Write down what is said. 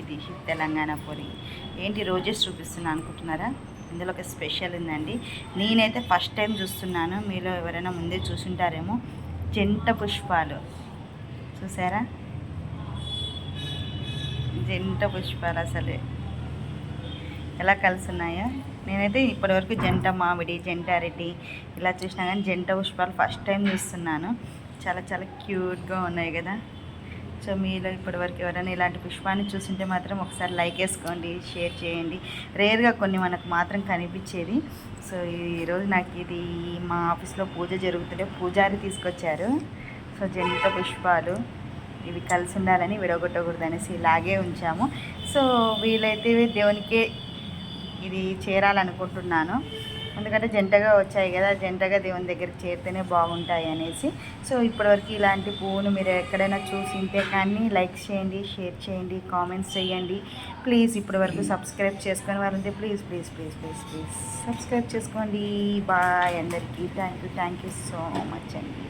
Dish Telangana puri. ఏంటి roses చూపిస్తున్నా అనుకుంటున్నారా? ఇందులో ఒక స్పెషల్ ఉందండి. నేనైతే ఫస్ట్ టైం చూస్తున్నాను, మీలో ఎవరైనా ముందే చూసుంటారేమో. జంట పుష్పాలు చూసారా? జంట పుష్పాలు అసలు ఎలా కలిసి ఉన్నాయో. నేనైతే ఇప్పటివరకు జంట మామిడి, జంట అరటి ఇలా చూసినా, కానీ జంట పుష్పాలు ఫస్ట్ టైం చూస్తున్నాను. చాలా చాలా క్యూట్గా ఉన్నాయి కదా. సో మీలో ఇప్పటివరకు ఎవరైనా ఇలాంటి పుష్పాన్ని చూస్తుంటే మాత్రం ఒకసారి లైక్ వేసుకోండి, షేర్ చేయండి. రేర్గా కొన్ని మనకు మాత్రం కనిపించేది. సో ఈరోజు నాకు ఇది మా ఆఫీస్లో పూజ జరుగుతుంటే పూజారి తీసుకొచ్చారు. సో జంట పుష్పాలు ఇవి కలిసి ఉండాలని, విడగొట్టకూడదు అనేసి ఇలాగే ఉంచాము. సో వీలైతే దేవునికే ఇది చేరాలనుకుంటున్నాను. ఎందుకంటే జంటగా వచ్చాయి కదా, జంటగా దేవుని దగ్గరికి చేరితేనే బాగుంటాయి అనేసి. సో ఇప్పటివరకు ఇలాంటి పువ్వును మీరు ఎక్కడైనా చూసింటే కానీ లైక్ చేయండి, షేర్ చేయండి, కామెంట్స్ చేయండి. ప్లీజ్ ఇప్పటివరకు సబ్స్క్రైబ్ చేసుకొని వారంటే please please please please please subscribe చేసుకోండి. బాయ్ అందరికీ. థ్యాంక్ యూ సో మచ్ అండి.